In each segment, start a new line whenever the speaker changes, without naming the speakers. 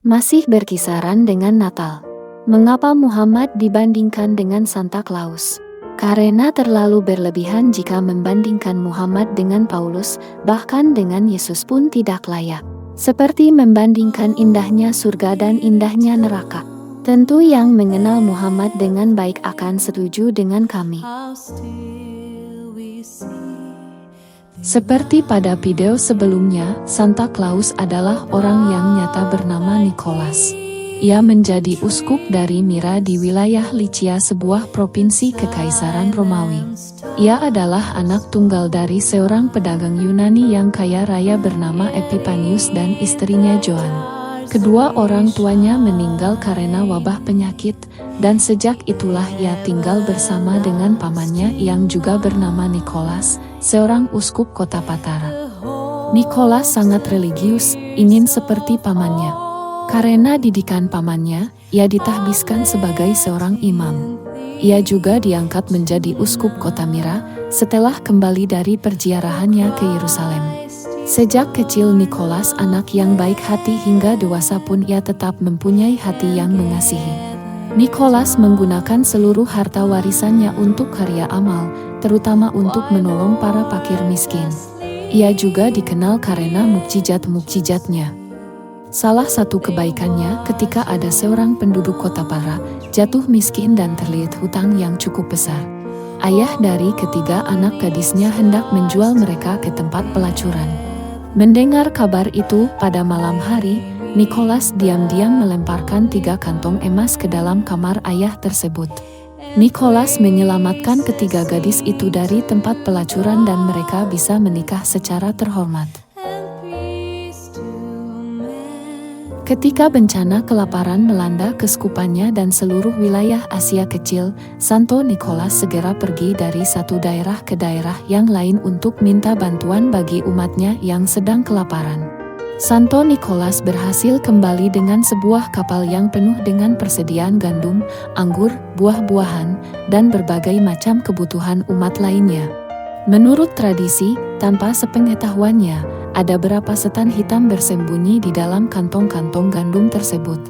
Masih berkisaran dengan Natal. Mengapa Muhammad dibandingkan dengan Santa Claus? Karena terlalu berlebihan jika membandingkan Muhammad dengan Paulus, bahkan dengan Yesus pun tidak layak. Seperti membandingkan indahnya surga dan indahnya neraka. Tentu yang mengenal Muhammad dengan baik akan setuju dengan kami. Seperti pada video sebelumnya, Santa Claus adalah orang yang nyata bernama Nicholas. Ia menjadi uskup dari Myra di wilayah Lycia, sebuah provinsi Kekaisaran Romawi. Ia adalah anak tunggal dari seorang pedagang Yunani yang kaya raya bernama Epiphanius dan istrinya Joan. Kedua orang tuanya meninggal karena wabah penyakit, dan sejak itulah ia tinggal bersama dengan pamannya yang juga bernama Nicholas, seorang uskup kota Patara. Nicholas sangat religius, ingin seperti pamannya. Karena didikan pamannya, ia ditahbiskan sebagai seorang imam. Ia juga diangkat menjadi uskup kota Myra setelah kembali dari perziarahannya ke Yerusalem. Sejak kecil Nicholas anak yang baik hati, hingga dewasa pun ia tetap mempunyai hati yang mengasihi. Nicholas menggunakan seluruh harta warisannya untuk karya amal, terutama untuk menolong para fakir miskin. Ia juga dikenal karena mukjizat-mukjizatnya. Salah satu kebaikannya ketika ada seorang penduduk kota Para jatuh miskin dan terlilit hutang yang cukup besar. Ayah dari ketiga anak gadisnya hendak menjual mereka ke tempat pelacuran. Mendengar kabar itu, pada malam hari, Nicholas diam-diam melemparkan 3 kantong emas ke dalam kamar ayah tersebut. Nicholas menyelamatkan ketiga gadis itu dari tempat pelacuran dan mereka bisa menikah secara terhormat. Ketika bencana kelaparan melanda keskupannya dan seluruh wilayah Asia Kecil, Santo Nicholas segera pergi dari satu daerah ke daerah yang lain untuk minta bantuan bagi umatnya yang sedang kelaparan. Santo Nicholas berhasil kembali dengan sebuah kapal yang penuh dengan persediaan gandum, anggur, buah-buahan, dan berbagai macam kebutuhan umat lainnya. Menurut tradisi, tanpa sepengetahuannya, ada beberapa setan hitam bersembunyi di dalam kantong-kantong gandum tersebut.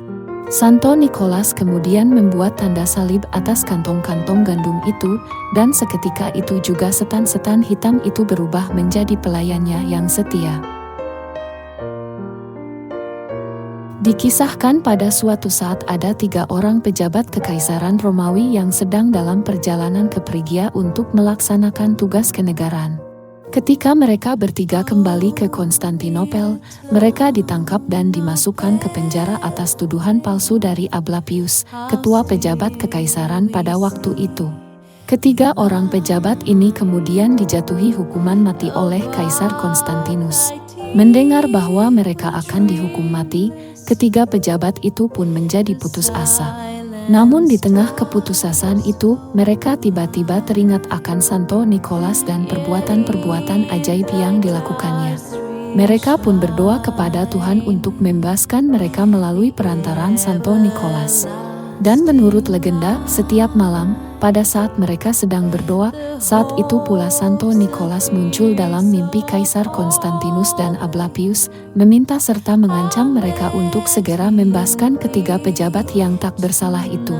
Santo Nicholas kemudian membuat tanda salib atas kantong-kantong gandum itu, dan seketika itu juga setan-setan hitam itu berubah menjadi pelayannya yang setia. Dikisahkan pada suatu saat ada 3 orang pejabat Kekaisaran Romawi yang sedang dalam perjalanan ke Frigia untuk melaksanakan tugas kenegaraan. Ketika mereka bertiga kembali ke Konstantinopel, mereka ditangkap dan dimasukkan ke penjara atas tuduhan palsu dari Ablapius, ketua pejabat kekaisaran pada waktu itu. Ketiga orang pejabat ini kemudian dijatuhi hukuman mati oleh Kaisar Konstantinus. Mendengar bahwa mereka akan dihukum mati, ketiga pejabat itu pun menjadi putus asa. Namun di tengah keputusasaan itu, mereka tiba-tiba teringat akan Santo Nicholas dan perbuatan-perbuatan ajaib yang dilakukannya. Mereka pun berdoa kepada Tuhan untuk membebaskan mereka melalui perantaraan Santo Nicholas. Dan menurut legenda, setiap malam, pada saat mereka sedang berdoa, saat itu pula Santo Nicholas muncul dalam mimpi Kaisar Konstantinus dan Ablapius, meminta serta mengancam mereka untuk segera membebaskan ketiga pejabat yang tak bersalah itu.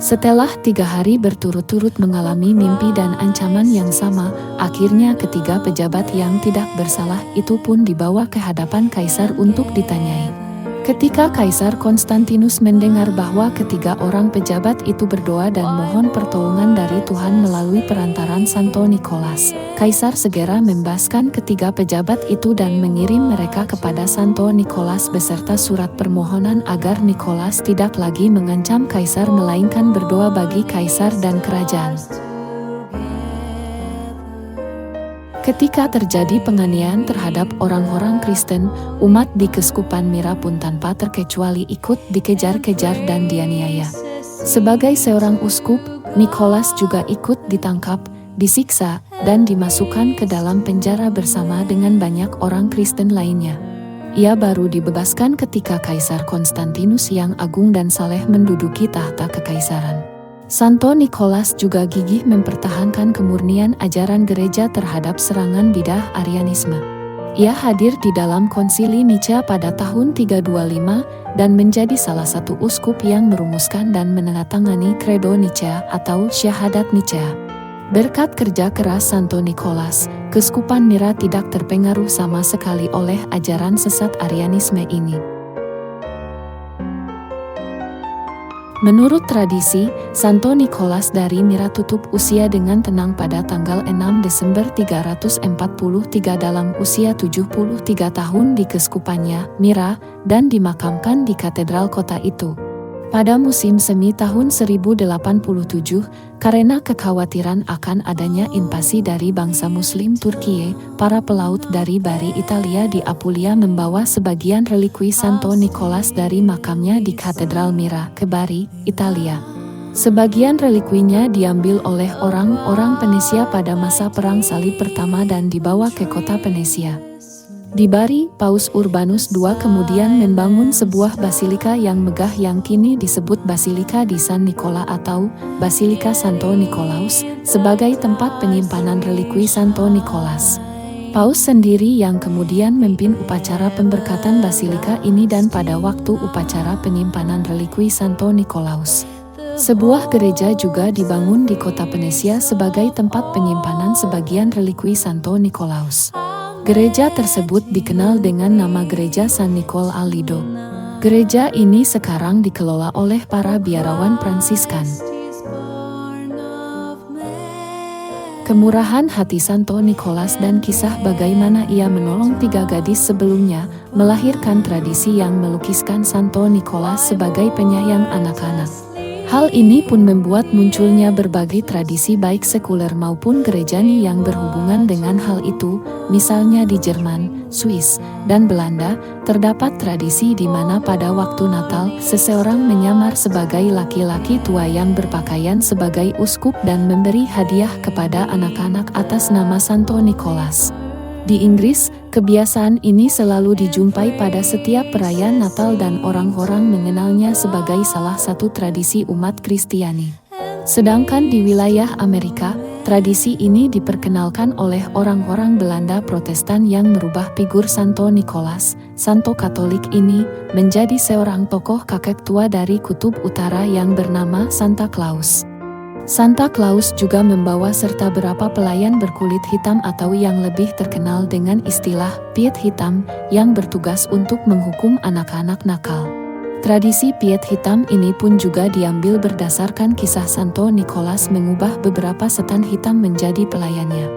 Setelah 3 hari berturut-turut mengalami mimpi dan ancaman yang sama, akhirnya ketiga pejabat yang tidak bersalah itu pun dibawa ke hadapan Kaisar untuk ditanyai. Ketika Kaisar Konstantinus mendengar bahwa ketiga orang pejabat itu berdoa dan mohon pertolongan dari Tuhan melalui perantaraan Santo Nicholas, Kaisar segera membebaskan ketiga pejabat itu dan mengirim mereka kepada Santo Nicholas beserta surat permohonan agar Nicholas tidak lagi mengancam Kaisar melainkan berdoa bagi Kaisar dan kerajaan. Ketika terjadi penganiayaan terhadap orang-orang Kristen, umat di Keskupan Myra pun tanpa terkecuali ikut dikejar-kejar dan dianiaya. Sebagai seorang uskup, Nicholas juga ikut ditangkap, disiksa, dan dimasukkan ke dalam penjara bersama dengan banyak orang Kristen lainnya. Ia baru dibebaskan ketika Kaisar Konstantinus yang agung dan saleh menduduki tahta kekaisaran. Santo Nicholas juga gigih mempertahankan kemurnian ajaran gereja terhadap serangan bidah Arianisme. Ia hadir di dalam konsili Nicea pada tahun 325 dan menjadi salah satu uskup yang merumuskan dan menandatangani Credo Nicea atau Syahadat Nicea. Berkat kerja keras Santo Nikolas, Keuskupan Myra tidak terpengaruh sama sekali oleh ajaran sesat Arianisme ini. Menurut tradisi, Santo Nikolas dari Myra tutup usia dengan tenang pada tanggal 6 Desember 343 dalam usia 73 tahun di keuskupannya, Myra, dan dimakamkan di katedral kota itu. Pada musim semi tahun 1087, karena kekhawatiran akan adanya invasi dari bangsa Muslim Turkiye, para pelaut dari Bari Italia di Apulia membawa sebagian relikwi Santo Nikolas dari makamnya di Katedral Myra ke Bari, Italia. Sebagian relikwinya diambil oleh orang-orang Venesia pada masa Perang Salib Pertama dan dibawa ke kota Venesia. Di Bari, Paus Urbanus II kemudian membangun sebuah basilika yang megah yang kini disebut Basilika di San Nicola atau Basilika Santo Nikolaus, sebagai tempat penyimpanan relikwi Santo Nikolas. Paus sendiri yang kemudian memimpin upacara pemberkatan basilika ini dan pada waktu upacara penyimpanan relikwi Santo Nikolaus. Sebuah gereja juga dibangun di kota Venesia sebagai tempat penyimpanan sebagian relikwi Santo Nikolaus. Gereja tersebut dikenal dengan nama Gereja San Nicol al Lido. Gereja ini sekarang dikelola oleh para biarawan Fransiskan. Kemurahan hati Santo Nikolas dan kisah bagaimana ia menolong 3 gadis sebelumnya, melahirkan tradisi yang melukiskan Santo Nikolas sebagai penyayang anak-anak. Hal ini pun membuat munculnya berbagai tradisi baik sekuler maupun gerejani yang berhubungan dengan hal itu. Misalnya di Jerman, Swiss, dan Belanda, terdapat tradisi di mana pada waktu Natal, seseorang menyamar sebagai laki-laki tua yang berpakaian sebagai uskup dan memberi hadiah kepada anak-anak atas nama Santo Nikolas. Di Inggris, kebiasaan ini selalu dijumpai pada setiap perayaan Natal dan orang-orang mengenalnya sebagai salah satu tradisi umat Kristiani. Sedangkan di wilayah Amerika, tradisi ini diperkenalkan oleh orang-orang Belanda Protestan yang merubah figur Santo Nikolas, Santo Katolik ini, menjadi seorang tokoh kakek tua dari kutub utara yang bernama Santa Claus. Santa Claus juga membawa serta beberapa pelayan berkulit hitam atau yang lebih terkenal dengan istilah Piet Hitam yang bertugas untuk menghukum anak-anak nakal. Tradisi Piet Hitam ini pun juga diambil berdasarkan kisah Santo Nikolas mengubah beberapa setan hitam menjadi pelayannya.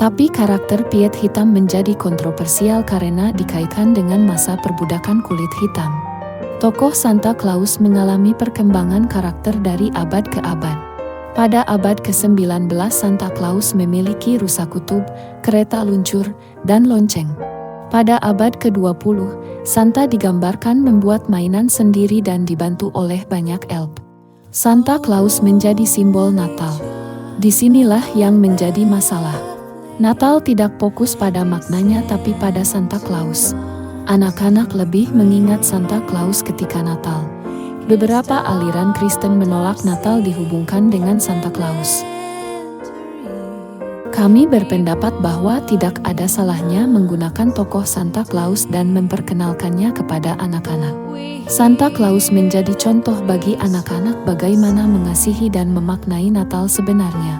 Tapi karakter Piet Hitam menjadi kontroversial karena dikaitkan dengan masa perbudakan kulit hitam. Tokoh Santa Claus mengalami perkembangan karakter dari abad ke abad. Pada abad ke-19 Santa Claus memiliki rusa kutub, kereta luncur, dan lonceng. Pada abad ke-20, Santa digambarkan membuat mainan sendiri dan dibantu oleh banyak elf. Santa Claus menjadi simbol Natal. Disinilah yang menjadi masalah. Natal tidak fokus pada maknanya tapi pada Santa Claus. Anak-anak lebih mengingat Santa Claus ketika Natal. Beberapa aliran Kristen menolak Natal dihubungkan dengan Santa Claus. Kami berpendapat bahwa tidak ada salahnya menggunakan tokoh Santa Claus dan memperkenalkannya kepada anak-anak. Santa Claus menjadi contoh bagi anak-anak bagaimana mengasihi dan memaknai Natal sebenarnya.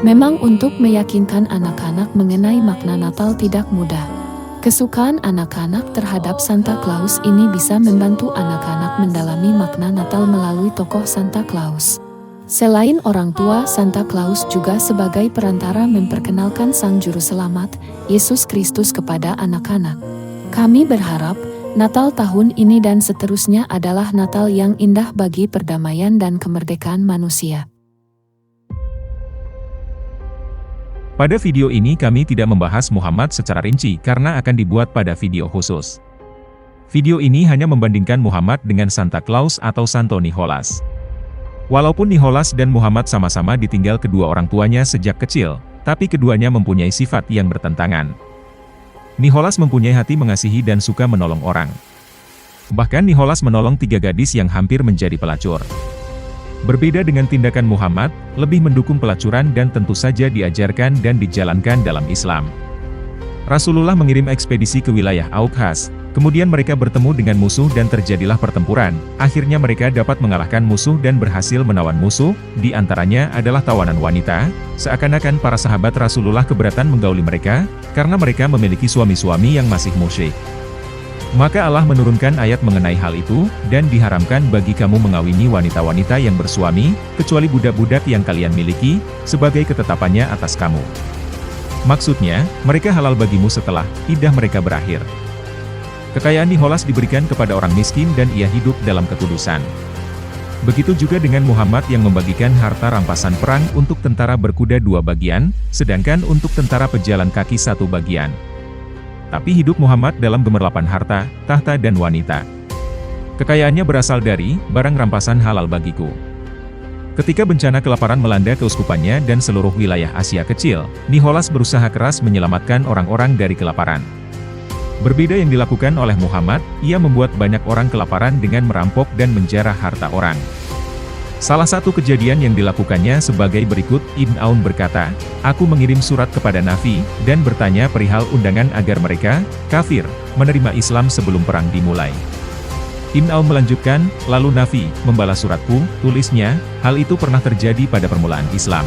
Memang untuk meyakinkan anak-anak mengenai makna Natal tidak mudah. Kesukaan anak-anak terhadap Santa Claus ini bisa membantu anak-anak mendalami makna Natal melalui tokoh Santa Claus. Selain orang tua, Santa Claus juga sebagai perantara memperkenalkan Sang Juru Selamat, Yesus Kristus kepada anak-anak. Kami berharap, Natal tahun ini dan seterusnya adalah Natal yang indah bagi perdamaian dan kemerdekaan manusia.
Pada video ini kami tidak membahas Muhammad secara rinci karena akan dibuat pada video khusus. Video ini hanya membandingkan Muhammad dengan Santa Claus atau Santo Nikolas. Walaupun Nikolas dan Muhammad sama-sama ditinggal kedua orang tuanya sejak kecil, tapi keduanya mempunyai sifat yang bertentangan. Nikolas mempunyai hati mengasihi dan suka menolong orang. Bahkan Nikolas menolong 3 gadis yang hampir menjadi pelacur. Berbeda dengan tindakan Muhammad, lebih mendukung pelacuran dan tentu saja diajarkan dan dijalankan dalam Islam. Rasulullah mengirim ekspedisi ke wilayah Aukhas. Kemudian mereka bertemu dengan musuh dan terjadilah pertempuran. Akhirnya mereka dapat mengalahkan musuh dan berhasil menawan musuh, di antaranya adalah tawanan wanita. Seakan-akan para sahabat Rasulullah keberatan menggauli mereka, karena mereka memiliki suami-suami yang masih musyrik. Maka Allah menurunkan ayat mengenai hal itu, dan diharamkan bagi kamu mengawini wanita-wanita yang bersuami, kecuali budak-budak yang kalian miliki, sebagai ketetapannya atas kamu. Maksudnya, mereka halal bagimu setelah iddah mereka berakhir. Kekayaan Nicholas diberikan kepada orang miskin dan ia hidup dalam kekudusan. Begitu juga dengan Muhammad yang membagikan harta rampasan perang untuk tentara berkuda 2 bagian, sedangkan untuk tentara pejalan kaki 1 bagian. Tapi hidup Muhammad dalam gemerlapan harta, tahta dan wanita. Kekayaannya berasal dari barang rampasan halal bagiku. Ketika bencana kelaparan melanda keuskupannya dan seluruh wilayah Asia Kecil, Nicholas berusaha keras menyelamatkan orang-orang dari kelaparan. Berbeda yang dilakukan oleh Muhammad, ia membuat banyak orang kelaparan dengan merampok dan menjarah harta orang. Salah satu kejadian yang dilakukannya sebagai berikut, Ibn Aun berkata, "Aku mengirim surat kepada Nafi, dan bertanya perihal undangan agar mereka, kafir, menerima Islam sebelum perang dimulai." Ibn Aun melanjutkan, "Lalu Nafi, membalas suratku," tulisnya, "hal itu pernah terjadi pada permulaan Islam.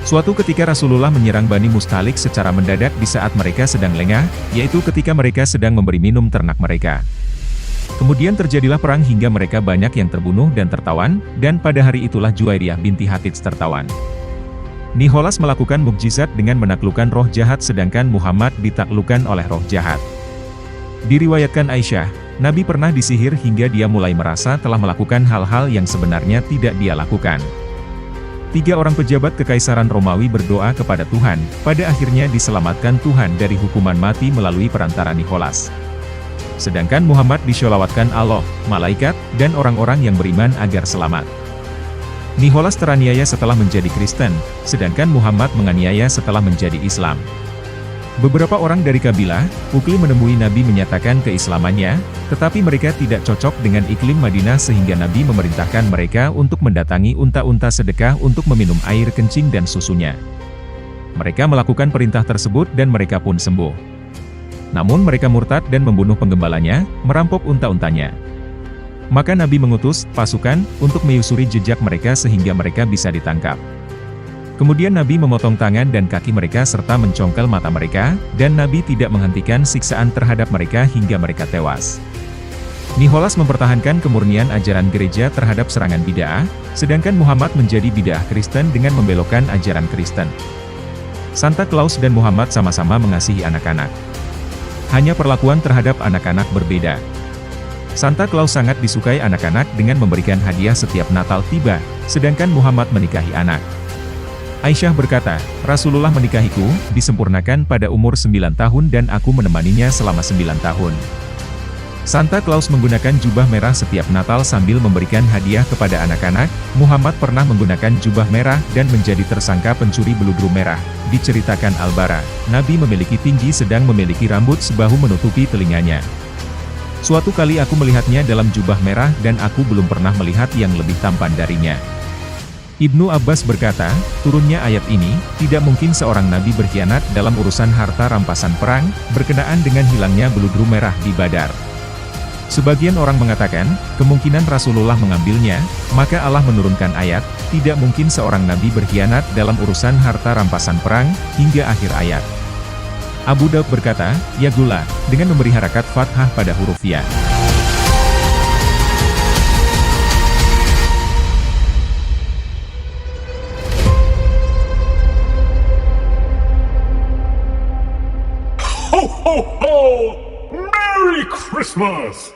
Suatu ketika Rasulullah menyerang Bani Mustalik secara mendadak di saat mereka sedang lengah, yaitu ketika mereka sedang memberi minum ternak mereka. Kemudian terjadilah perang hingga mereka banyak yang terbunuh dan tertawan, dan pada hari itulah Juwairiyah binti Hatij tertawan. Nicholas melakukan mukjizat dengan menaklukkan roh jahat sedangkan Muhammad ditaklukkan oleh roh jahat." Diriwayatkan Aisyah, Nabi pernah disihir hingga dia mulai merasa telah melakukan hal-hal yang sebenarnya tidak dia lakukan. 3 orang pejabat kekaisaran Romawi berdoa kepada Tuhan, pada akhirnya diselamatkan Tuhan dari hukuman mati melalui perantara Nicholas. Sedangkan Muhammad disyolawatkan Allah, malaikat, dan orang-orang yang beriman agar selamat. Nicholas teraniaya setelah menjadi Kristen, sedangkan Muhammad menganiaya setelah menjadi Islam. Beberapa orang dari kabilah Ukli menemui Nabi menyatakan keislamannya, tetapi mereka tidak cocok dengan iklim Madinah sehingga Nabi memerintahkan mereka untuk mendatangi unta-unta sedekah untuk meminum air kencing dan susunya. Mereka melakukan perintah tersebut dan mereka pun sembuh. Namun mereka murtad dan membunuh penggembalanya, merampok unta-untanya. Maka Nabi mengutus pasukan untuk menyusuri jejak mereka sehingga mereka bisa ditangkap. Kemudian Nabi memotong tangan dan kaki mereka serta mencongkel mata mereka, dan Nabi tidak menghentikan siksaan terhadap mereka hingga mereka tewas. Nicholas mempertahankan kemurnian ajaran gereja terhadap serangan bid'ah, sedangkan Muhammad menjadi bid'ah Kristen dengan membelokkan ajaran Kristen. Santa Claus dan Muhammad sama-sama mengasihi anak-anak. Hanya perlakuan terhadap anak-anak berbeda. Santa Claus sangat disukai anak-anak dengan memberikan hadiah setiap Natal tiba, sedangkan Muhammad menikahi anak. Aisyah berkata, "Rasulullah menikahiku, disempurnakan pada umur 9 tahun dan aku menemaninya selama 9 tahun. Santa Claus menggunakan jubah merah setiap Natal sambil memberikan hadiah kepada anak-anak. Muhammad pernah menggunakan jubah merah dan menjadi tersangka pencuri beludru merah." Diceritakan Al-Bara, Nabi memiliki tinggi sedang memiliki rambut sebahu menutupi telinganya. "Suatu kali aku melihatnya dalam jubah merah dan aku belum pernah melihat yang lebih tampan darinya." Ibnu Abbas berkata, turunnya ayat ini, tidak mungkin seorang nabi berkhianat dalam urusan harta rampasan perang, berkenaan dengan hilangnya beludru merah di Badar. Sebagian orang mengatakan, kemungkinan Rasulullah mengambilnya, maka Allah menurunkan ayat, tidak mungkin seorang nabi berkhianat dalam urusan harta rampasan perang, hingga akhir ayat. Abu Daud berkata, ya gula, dengan memberi harakat fathah pada huruf ya.
Ho, ho, ho! Merry Christmas!